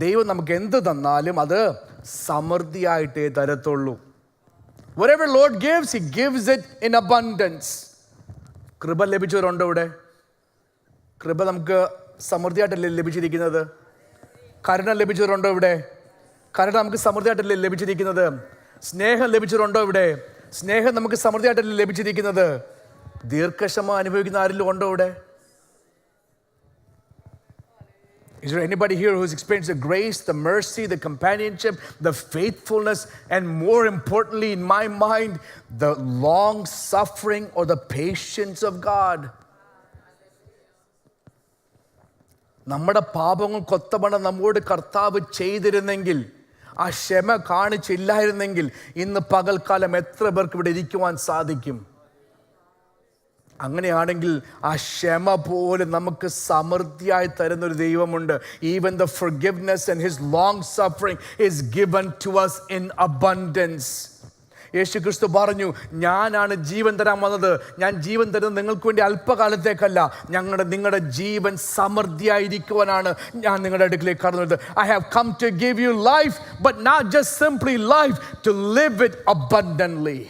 ദൈവം നമുക്ക് എന്ത് തന്നാലും അത് സമൃദ്ധിയായിട്ടേ തരത്തുള്ളൂ. Whatever Lord gives, He gives it in abundance. കൃപ ലഭിച്ചവരുണ്ടോ ഇവിടെ? കൃപ നമുക്ക് സമൃദ്ധിയായിട്ടല്ലേ ലഭിച്ചിരിക്കുന്നത്? കരുണ ലഭിച്ചവരുണ്ടോ ഇവിടെ? കരുണ നമുക്ക് സമൃദ്ധിയായിട്ടല്ലേ ലഭിച്ചിരിക്കുന്നത്? സ്നേഹം ലഭിച്ചവരുണ്ടോ ഇവിടെ? സ്നേഹം നമുക്ക് സമൃദ്ധിയായിട്ടല്ലേ ലഭിച്ചിരിക്കുന്നത്? ദീർഘക്ഷമ അനുഭവിക്കുന്ന ആരെങ്കിലും ഉണ്ടോ ഇവിടെ? Is there anybody here who's experienced the grace, the mercy, the companionship, the faithfulness, and more importantly in my mind, the long suffering or the patience of God? നമ്മുടെ പാപങ്ങൾക്കൊത്തവണ്ണം നമ്മോട് കർത്താവ് ചെയ്തിരുന്നെങ്കിൽ, ആ ക്ഷമ കാണിച്ചില്ലായിരുന്നെങ്കിൽ, ഇന്ന് പകൽക്കാലം എത്ര പേർക്ക് ഇവിടെ ഇരിക്കുവാൻ സാധിക്കും? അങ്ങനെയാണെങ്കിൽ ആ ക്ഷമ പോലും നമുക്ക് സമൃദ്ധിയായി തരുന്നൊരു ദൈവമുണ്ട്. Even the forgiveness and His long suffering is given to us in abundance. യേശു ക്രിസ്തു പറഞ്ഞു, ഞാനാണ് ജീവൻ തരാൻ വന്നത്. ഞാൻ ജീവൻ തരുന്നത് നിങ്ങൾക്ക് വേണ്ടി അല്പകാലത്തേക്കല്ല, നിങ്ങളുടെ ജീവൻ സമൃദ്ധിയായിരിക്കുവാനാണ് ഞാൻ നിങ്ങളുടെ അടുക്കിലേക്ക് കടന്നു വരുന്നത്. I have come to give you life, but not just simply life, to live it abundantly.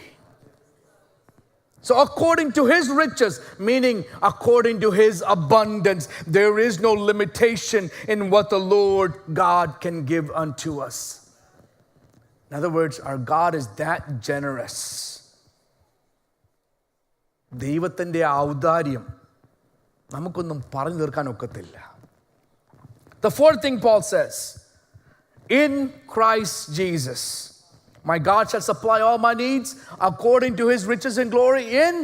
So according to His riches, meaning according to His abundance, there is no limitation in what the Lord God can give unto us. In other words, our God is that generous. ദൈവത്തിൻ്റെ ഔദാര്യം നമുക്കൊന്നും പറഞ്ഞു തീർക്കാൻ ഒക്കത്തില്ല. The fourth thing Paul says, in Christ Jesus, my God shall supply all my needs according to His riches and glory in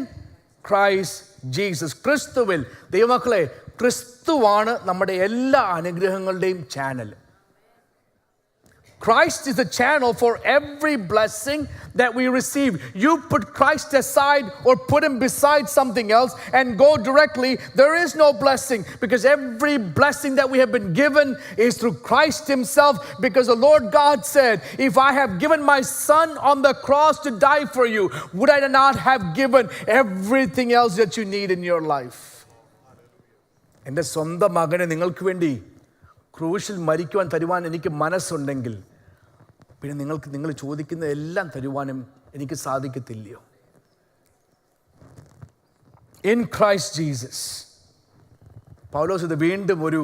Christ Jesus. ക്രിസ്തുവിൽ. ദൈവമക്കളെ, ക്രിസ്തുവാണ് നമ്മുടെ എല്ലാ അനുഗ്രഹങ്ങളുടെയും channel. Christ is the channel for every blessing that we receive. You put Christ aside or put him beside something else and go directly, there is no blessing, because every blessing that we have been given is through Christ himself, because the Lord God said, if I have given my son on the cross to die for you, would I not have given everything else that you need in your life? എൻ്റെ സ്വന്തം മകനെ നിങ്ങൾക്ക് വേണ്ടി ക്രൂശിൽ മരിക്കുവാൻ തരുവാൻ എനിക്ക് മനസ്സുണ്ടെങ്കിൽ പിന്നെ നിങ്ങൾ ചോദിക്കുന്ന എല്ലാം തരുവാനും എനിക്ക് സാധിക്കത്തില്ലയോ? In Christ Jesus. പൗലോസ് ഇത് വീണ്ടും ഒരു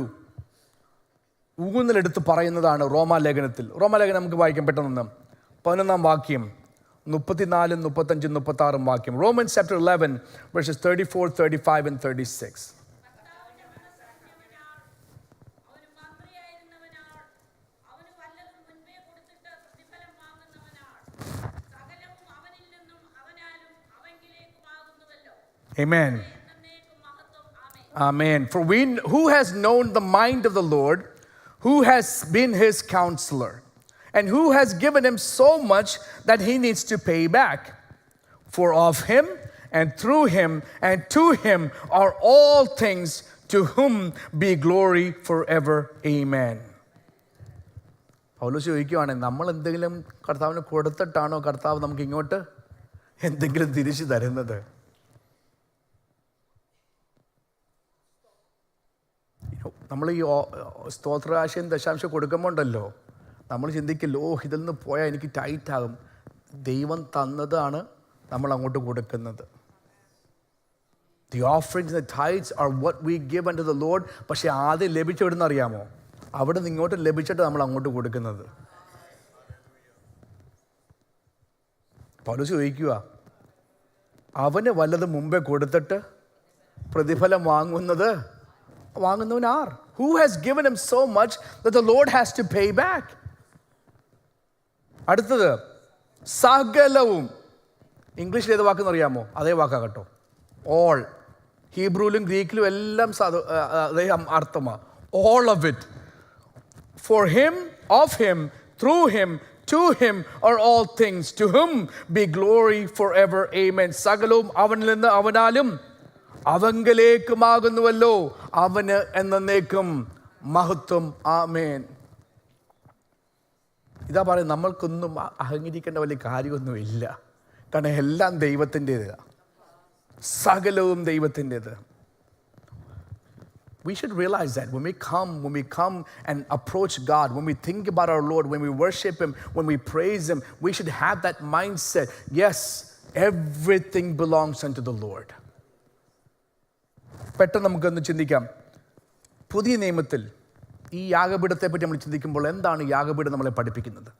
ഊന്നലെടുത്ത് പറയുന്നതാണ് റോമാലേഖനത്തിൽ. റോമാലേഖനം നമുക്ക് വായിക്കാം പെട്ടെന്ന്. 11-ാം വാക്യം, 34, 35, 36 വാക്യം. Romans chapter 11 verses 34, 35 and 36. Amen. Amen. For who has known the mind of the Lord, who has been his counselor, and who has given him so much that he needs to pay back? For of him and through him and to him are all things, to whom be glory forever. Amen. പൗലോസ് ചോദിക്കുകയാണ്, നമ്മൾ എന്തെങ്കിലും കർത്താവിന് കൊടുത്തിട്ടാണോ കർത്താവ് നമുക്ക് ഇങ്ങോട്ട് എന്തെങ്കിലും തിരിച്ചു തരുന്നത്? നമ്മൾ ഈ സ്തോത്രാശയം ദശാംശം കൊടുക്കുമ്പോൾ ഉണ്ടല്ലോ, നമ്മൾ ചിന്തിക്കില്ല, ഇതിൽ നിന്ന് പോയാൽ എനിക്ക് ടൈറ്റാകും. ദൈവം തന്നതാണ് നമ്മൾ അങ്ങോട്ട് കൊടുക്കുന്നത്. The offerings and the tithes are what we give unto the Lord. പക്ഷേ ആദ്യം ലഭിച്ചെവിടുന്ന് അറിയാമോ? അവിടെ നിന്ന് ഇങ്ങോട്ട് ലഭിച്ചിട്ട് നമ്മൾ അങ്ങോട്ട് കൊടുക്കുന്നത്. പൗലോസ് ചോദിക്കുക, അവന് വല്ലതും മുമ്പേ കൊടുത്തിട്ട് പ്രതിഫലം വാങ്ങുന്നവൻ R? Who has given him so much that the Lord has to pay back? അടുത്തത് സകലവും. ഇംഗ്ലീഷിൽ ഏത് വാക്കെന്ന് അറിയാമോ? അതേ വാക്കാ കേട്ടോ, ഓൾ. ഹീബ്രുവിലും ഗ്രീക്കിലും എല്ലാം അതേ അർത്ഥമാണ്. All of it. For him, of him, through him, to him are all things, to whom be glory forever. Amen. സകലവും അവനിൽ നിന്ന് അവനാലും അവങ്കലേക്കുമാകുന്നുവല്ലോ, അവന് എന്നേക്കും മഹത്വം. ആമേൻ. ഇതാ പറയും, നമ്മൾക്കൊന്നും അഹങ്കരിക്കേണ്ട വലിയ കാര്യമൊന്നുമില്ല. കാരണം എല്ലാം ദൈവത്തിൻ്റേത്, സകലവും ദൈവത്തിൻ്റേത്. We should realize that when we come and approach God, when we think about our Lord, when we worship him, when we praise him, we should have that mindset. Yes, everything belongs unto the Lord. പെട്ടെന്ന് നമുക്കൊന്ന് ചിന്തിക്കാം. പുതിയ നിയമത്തിൽ ഈ യാഗപീഠത്തെ പറ്റി നമ്മൾ ചിന്തിക്കുമ്പോൾ എന്താണ് യാഗപീഠം നമ്മളെ പഠിപ്പിക്കുന്നത്?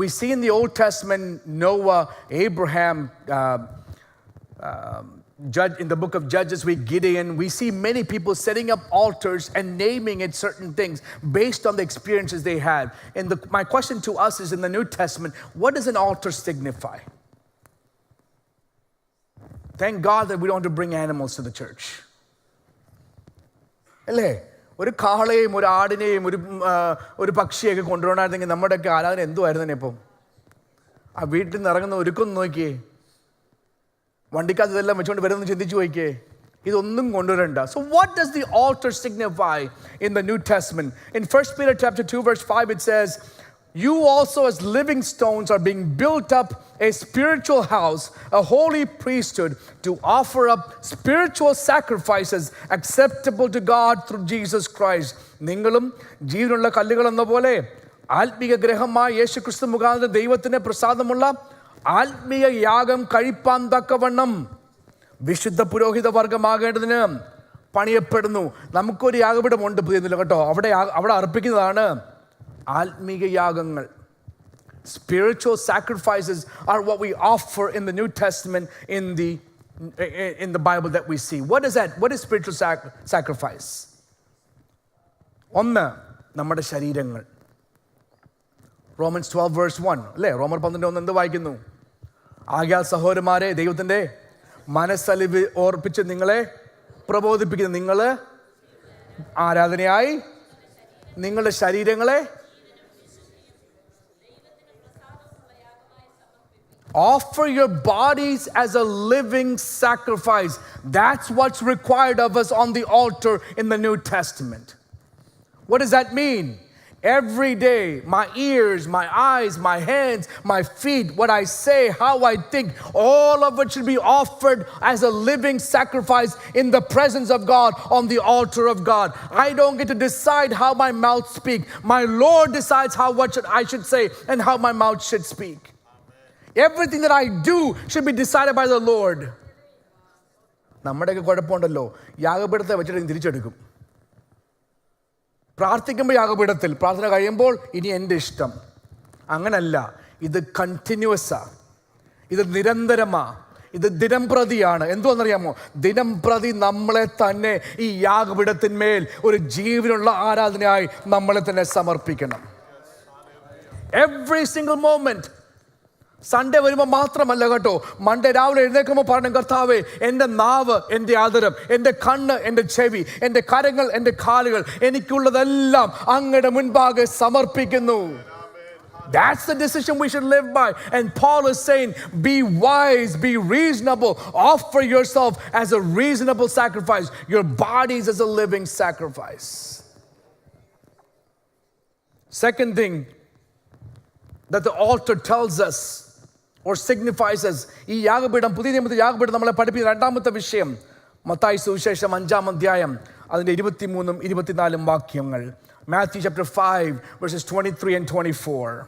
We see in the Old Testament Noah, Abraham, in the book of Judges with Gideon, we see many people setting up altars and naming it certain things based on the experiences they had. And my question to us is, in the New Testament, what does an altar signify? Thank God that we don't have to bring animals to the church. അല്ലേ? ഒരു കാളയും ഒരു ആടിനെയും ഒരു പക്ഷിയൊക്കെ കൊണ്ടുവരണമെങ്കിൽ നമ്മുടെയൊക്കെ ആരാധന എന്തുമായിരുന്നു ഇപ്പം? ആ വീട്ടിൽ നിന്ന് ഇറങ്ങുന്ന ഒരുക്കൊന്ന് നോക്കിയേ, വണ്ടിക്കകത്ത് ഇതെല്ലാം വെച്ചുകൊണ്ട് വരുമെന്ന് ചിന്തിച്ചു നോക്കിയേ. ഇതൊന്നും കൊണ്ടുവരണ്ട. So what does the altar signify in the New Testament? In 1 Peter chapter 2 verse 5 it says, you also as living stones are being built up a spiritual house, a holy priesthood, to offer up spiritual sacrifices acceptable to God through Jesus Christ. നിങ്ങളും ജീവനുള്ള കല്ലുകൾ എന്ന പോലെ ആത്മീയ ഗ്രഹമായ യേശു ക്രിസ്തു മുഖാന്തരം ദൈവത്തിന് പ്രസാദമുള്ള ആത്മീയ യാഗം കഴിപ്പാൻ തക്കവണ്ണം വിശുദ്ധ പുരോഹിത വർഗമാകേണ്ടതിന് പണിയപ്പെടുന്നു. നമുക്കൊരു യാഗപീഠമുണ്ട് പുതിയ കേട്ടോ. അവിടെ അർപ്പിക്കുന്നതാണ് ആത്മീയ യാഗങ്ങൾ. Spiritual sacrifices are what we offer in the New Testament, in the Bible that we see. What is that? What is spiritual sacrifice? ഒന്ന്, നമ്മുടെ ശരീരങ്ങൾ. Romans 12 verse 1 അല്ലേ? റോമർ 12:1 എന്ത് വായിക്കുന്നു? ആകയാൽ സഹോദരന്മാരെ, ദൈവത്തിൻ്റെ മനസ്സലിവ് ഓർപ്പിച്ച് നിങ്ങളെ പ്രബോധിപ്പിക്കുന്നു, നിങ്ങൾ ആരാധനയായി നിങ്ങളുടെ ശരീരങ്ങളെ Offer your bodies as a living sacrifice. That's what's required of us on the altar in the New Testament. What does that mean? Every day, my ears, my eyes, my hands, my feet, what I say, how I think, all of it should be offered as a living sacrifice in the presence of God on the altar of God. I don't get to decide how my mouth speaks. My Lord decides what I should say and how my mouth should speak. Everything that I do should be decided by the Lord. നമ്മുടെയൊക്കെ കുഴപ്പമുണ്ടല്ലോ, യാഗപീഠത്തെ വെച്ചിട്ട് തിരിച്ചെടുക്കും. പ്രാർത്ഥിക്കുമ്പോൾ യാഗപീഠത്തിൽ, പ്രാർത്ഥന കഴിയുമ്പോൾ ഇനി എൻ്റെ ഇഷ്ടം. അങ്ങനല്ല, ഇത് കണ്ടിന്യൂസാ, ഇത് നിരന്തരമാ, ഇത് ദിനംപ്രതിയാണ്. എന്തുവെന്നറിയാമോ? ദിനംപ്രതി നമ്മളെ തന്നെ ഈ യാഗപീഠത്തിന്മേൽ ഒരു ജീവനുള്ള ആരാധനയായി നമ്മളെ തന്നെ സമർപ്പിക്കണം. Every single moment. സൺഡേ വരുമ്പോൾ മാത്രമല്ല കേട്ടോ, മൺഡേ രാവിലെ എഴുന്നേൽക്കുമ്പോൾ പറഞ്ഞു, കർത്താവേ, എൻ്റെ നാവ്, എൻ്റെ ആദരം, എൻ്റെ കണ്ണ്, എൻ്റെ ചെവി, എൻ്റെ കരങ്ങൾ, എൻ്റെ കാലുകൾ, എനിക്കുള്ളതെല്ലാം അങ്ങയുടെ മുൻപാകെ സമർപ്പിക്കുന്നു. That's the decision we should live by. And Paul is saying, be wise, be reasonable, offer yourself as a reasonable sacrifice, your bodies as a living sacrifice. Second thing that the altar tells us or signifies us, ഈ യാഗപീഠം, പുതിയ നിയമത്തിൽ യാഗപീഠം നമ്മളെ പഠിപ്പിക്കുന്ന രണ്ടാമത്തെ വിഷയം, മത്തായി സുവിശേഷം 5-ാം അധ്യായം അതിൻ്റെ 23 24 വാക്യങ്ങൾ. Matthew chapter 5 verses 23 and 24.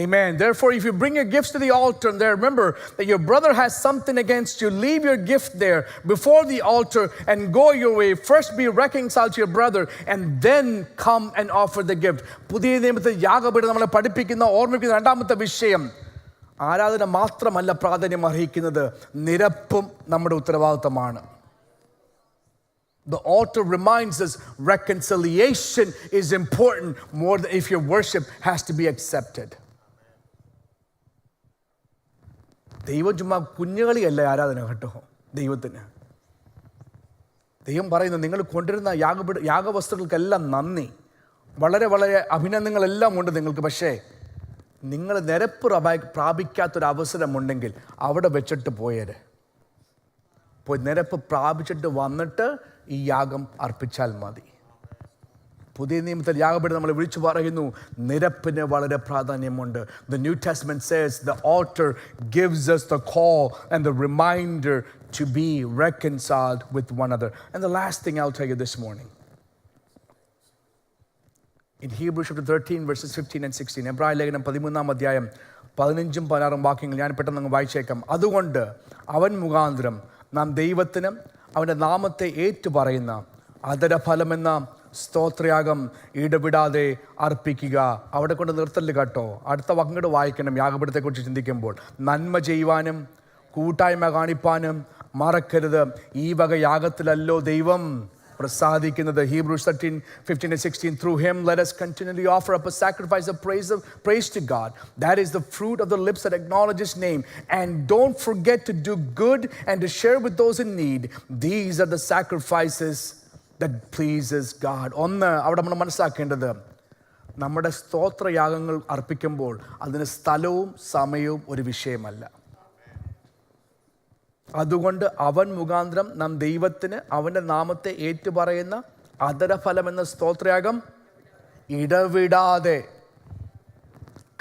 Amen. Therefore, if you bring your gifts to the altar and there remember that your brother has something against you, leave your gift there before the altar and go your way. First be reconciled to your brother and then come and offer the gift. പുതിയ നിയമത്തിൽ യാഗപീഠം നമ്മളെ പഠിപ്പിക്കുന്ന, ഓർമ്മിപ്പിക്കുന്ന രണ്ടാമത്തെ വിഷയം, ആരാധന മാത്രമല്ല പ്രാധാന്യം അർഹിക്കുന്നത്, നിരപ്പും നമ്മുടെ ഉത്തരവാദിത്തമാണ്. The altar reminds us reconciliation is important more than if your worship has to be accepted. ദൈവം ചുമ്മാ കുഞ്ഞുകളിയല്ല ആരാധന കേട്ടോ. ദൈവത്തിന്, ദൈവം പറയുന്നു, നിങ്ങൾ കൊണ്ടിരുന്ന യാഗവസ്തുക്കൾക്കെല്ലാം നന്ദി, വളരെ വളരെ അഭിനന്ദനങ്ങളെല്ലാം ഉണ്ട് നിങ്ങൾക്ക്. പക്ഷേ നിങ്ങൾ നിരപ്പ് പ്രാപിക്കാത്തൊരവസരമുണ്ടെങ്കിൽ അവിടെ വെച്ചിട്ട് പോയേര്. പോയി നിരപ്പ് പ്രാപിച്ചിട്ട് വന്നിട്ട് ഈ യാഗം അർപ്പിച്ചാൽ മതി. പുതിയ നിയമത്തിൽ യാഗപീഠം നമ്മളെ വിളിച്ചു പറയുന്നു, നിരപ്പിന് വളരെ പ്രാധാന്യമുണ്ട്. The New Testament says the altar gives us the call and the reminder to be reconciled with one another. And the last thing I'll tell you this morning, in Hebrews chapter 13 verses 15 and 16, എബ്രായ ലേഖനം 13-ാം അധ്യായം 15-16 വാക്യങ്ങൾ ഞാൻ പെട്ടെന്ന് വായിച്ചേക്കാം. അതുകൊണ്ട് അവൻ മുഖാന്തരം നാം ദൈവത്തിന് അവൻ്റെ നാമത്തെ ഏറ്റുപറയുന്ന അധരഫലമെന്ന സ്തോത്രയാഗം ഇടവിടാതെ അർപ്പിക്കുക. അവിടെ കൊണ്ട് നിർത്തല് കേട്ടോ. അടുത്ത വാക്യങ്ങൾ വായിക്കണം. യാഗപീഠത്തെക്കുറിച്ച് ചിന്തിക്കുമ്പോൾ, നന്മ ചെയ്യുവാനും കൂട്ടായ്മ കാണിപ്പാനും മറക്കരുത്. ഈ വക യാഗത്തിലല്ലോ ദൈവം പ്രസാദിക്കുന്നത്. Hebrews 13, 15 and 16. Through him let us continually offer up a sacrifice of praise to God. That is the fruit of the lips that acknowledge his name. And don't forget to do good and to share with those in need. These are the sacrifices that pleases God. ഒന്ന് അവിടെ നമ്മൾ മനസ്സിലാക്കേണ്ടത്, നമ്മുടെ സ്തോത്രയാഗങ്ങൾ അർപ്പിക്കുമ്പോൾ അതിന് സ്ഥലവും സമയവും ഒരു വിഷയമല്ല. അതുകൊണ്ട് അവൻ മുഖാന്തരം നാം ദൈവത്തിന് അവൻ്റെ നാമത്തെ ഏറ്റുപറയുന്ന അധരഫലം എന്ന സ്തോത്രയാഗം ഇടവിടാതെ,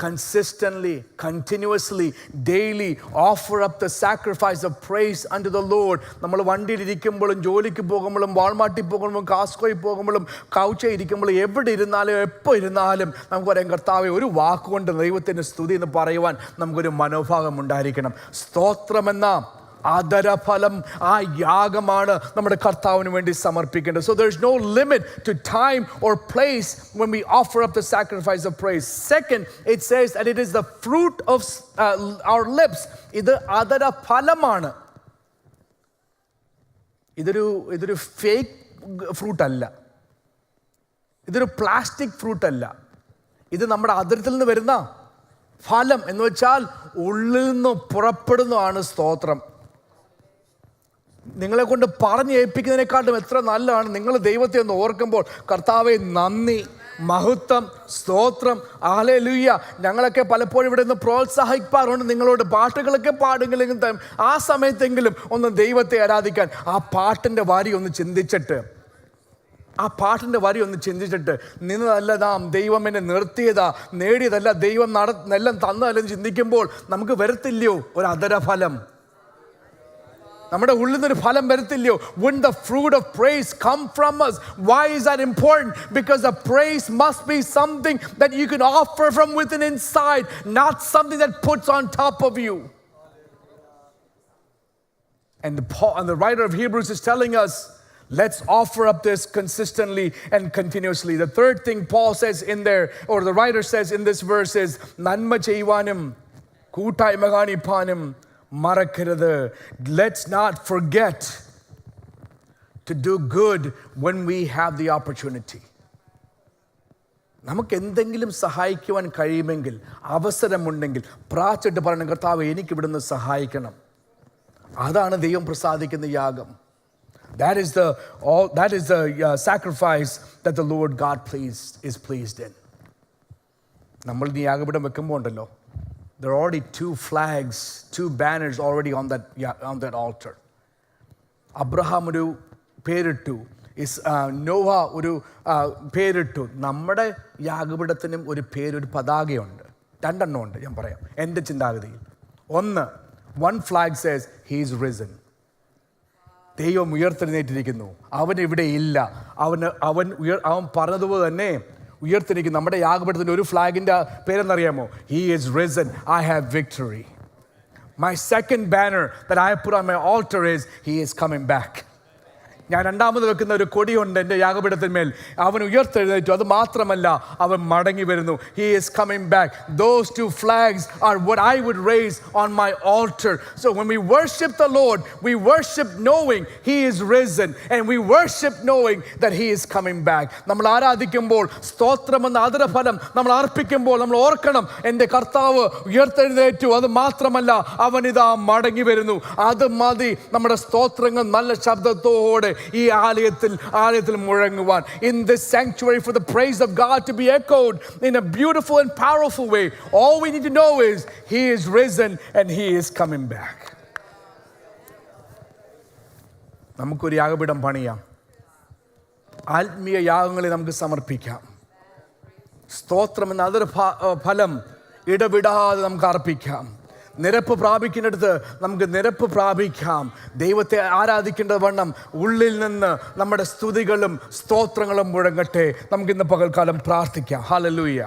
consistently, continuously, daily offer up the sacrifice of praise unto the Lord. നമ്മൾ വണ്ടിയിലിരിക്കുമ്പോഴും ജോലിക്ക് പോകുമ്പോഴും വാൾമാർട്ടിൽ പോകുമ്പോഴും കാസ്കോയിൽ പോകുമ്പോഴും കൗച്ചയിൽ ഇരിക്കുമ്പോഴും എവിടെ ഇരുന്നാലും എപ്പോൾ ഇരുന്നാലും നമുക്ക് പറയാം, കർത്താവേ, ഒരു വാക്കുകൊണ്ട് ദൈവത്തിൻ്റെ സ്തുതി എന്ന് പറയുവാൻ നമുക്കൊരു മനോഭാവം ഉണ്ടായിരിക്കണം. സ്തോത്രമെന്ന ആദരഫലം, ആ യാഗമാണ് നമ്മുടെ കർത്താവിന് വേണ്ടി സമർപ്പിക്കേണ്ടത്. So there's no limit to time or place when we offer up the sacrifice of praise. Second, it says that it is the fruit of our lips. ഇത് ആദരഫലമാണ്. ഇതൊരു ഫേക്ക് ഫ്രൂട്ട് അല്ല, ഇതൊരു പ്ലാസ്റ്റിക് ഫ്രൂട്ട് അല്ല, ഇത് നമ്മുടെ ആദരത്തിൽ നിന്ന് വരുന്ന ഫലം എന്ന് വെച്ചാൽ ഉള്ളിൽ നിന്ന് പുറപ്പെടുന്നതാണ് സ്തോത്രം. നിങ്ങളെ കൊണ്ട് പറഞ്ഞേൽപ്പിക്കുന്നതിനെക്കാട്ടും എത്ര നല്ലതാണ് നിങ്ങൾ ദൈവത്തെ ഒന്ന് ഓർക്കുമ്പോൾ, കർത്താവെ നന്ദി, മഹത്വം, സ്തോത്രം, ഹല്ലേലൂയ. ഞങ്ങളൊക്കെ പലപ്പോഴും ഇവിടെ നിന്ന് പ്രോത്സാഹിപ്പാറുണ്ട്, നിങ്ങളോട് പാട്ടുകളൊക്കെ പാടുമെങ്കിലും ആ സമയത്തെങ്കിലും ഒന്ന് ദൈവത്തെ ആരാധിക്കാൻ ആ പാട്ടിൻ്റെ വരി ഒന്ന് ചിന്തിച്ചിട്ട്, നിന്നതല്ല നാം, ദൈവം എന്നെ നിർത്തിയതാ, നേടിയതല്ല ദൈവം എല്ലാം തന്നതല്ലെന്ന് ചിന്തിക്കുമ്പോൾ നമുക്ക് വരത്തില്ലയോ ഒരു അധരഫലം? നമ്മുടെ ഉള്ളിൽ നിന്നൊരു ഫലം വരത്തില്ലയോ? Wouldn't the fruit of praise come from us? Why is that important? Because the praise must be something that you can offer from within inside, not something that puts on top of you. And the writer of Hebrews is telling us, let's offer up this consistently and continuously. The third thing Paul says in there, or the writer says in this verse, is nanma cheyuvanum koottaymma kaanippanum മറക്കരുത്. Let's not forget to do good when we have the opportunity. നമുക്ക് എന്തെങ്കിലും സഹായിക്കുവാൻ കഴിയുമെങ്കിൽ, അവസരമുണ്ടെങ്കിൽ പ്രാർത്ഥിച്ചിട്ട് പറയണം, കർത്താവ് എനിക്ക് ഇവിടുന്ന് സഹായിക്കണം. അതാണ് ദൈവം പ്രസാദിക്കുന്ന യാഗം. That is the sacrifice that the Lord God is pleased in. നമ്മൾ ഈ യാഗപീഠം വെക്കുമ്പോൾ ഉണ്ടല്ലോ, there are already 2 flags, 2 banners already on that altar. Abraham ഒരു പേരിട്ടു, നോഹ ഒരു പേരിട്ടു. നമ്മുടെ യാഗപീഠത്തിനും ഒരു പതാകയുണ്ട്, 2 എണ്ണം ഉണ്ട്. ഞാൻ പറയാം എൻ്റെ ചിന്താഗതിയിൽ. one flag says he is risen. ദൈവം ഉയർത്തെഴുന്നേറ്റിരിക്കുന്നു, അവൻ ഇവിടെ ഇല്ല. അവൻ പറഞ്ഞതുപോലെ തന്നെ ഉയർത്തിരിക്കുന്നു. നമ്മുടെ യാഗപീഠത്തിൻ്റെ ഒരു ഫ്ലാഗിൻ്റെ പേരെന്നറിയാമോ? He is risen, I have victory. My second banner that I put on my altar is he is coming back. ഞാൻ രണ്ടാമത് വെക്കുന്ന ഒരു കൊടിയുണ്ട് എൻ്റെ യാഗപീഠത്തിന്മേൽ, അവൻ ഉയർത്തെഴുന്നേറ്റു. അത് മാത്രമല്ല, അവൻ മടങ്ങി വരുന്നു. He is coming back. Those 2 flags are what I would raise on my altar. So when we worship the Lord, we worship knowing he is risen, and we worship knowing that he is coming back. നമ്മൾ ആരാധിക്കുമ്പോൾ, സ്തോത്രം എന്ന അധരഫലം നമ്മൾ അർപ്പിക്കുമ്പോൾ നമ്മൾ ഓർക്കണം, എൻ്റെ കർത്താവ് ഉയർത്തെഴുന്നേറ്റു. അത് മാത്രമല്ല, അവൻ ഇതാ മടങ്ങി വരുന്നു. അത് മതി നമ്മുടെ സ്തോത്രങ്ങൾ നല്ല ശബ്ദത്തോടെ ഈ ആലയത്തിൽ മുഴങ്ങുവാൻ. In this sanctuary, for the praise of God to be echoed in a beautiful and powerful way. All we need to know is he is risen and he is coming back. നമുക്കൊരു യാഗപീഠം പണിയാം, ആത്മീയ യാഗങ്ങളെ നമുക്ക് സമർപ്പിക്കാം. സ്തോത്രം എന്ന അതൊരു ഫലം ഇടവിടാതെ നമുക്ക് അർപ്പിക്കാം. നിരപ്പ് പ്രാപിക്കുന്നിടത്ത് നമുക്ക് നിരപ്പ് പ്രാപിക്കാം. ദൈവത്തെ ആരാധിക്കേണ്ട വണ്ണം ഉള്ളിൽ നിന്ന് നമ്മുടെ സ്തുതികളും സ്തോത്രങ്ങളും മുഴങ്ങട്ടെ. നമുക്കിന്ന് പകൽക്കാലം പ്രാർത്ഥിക്കാം. ഹല്ലേലൂയ.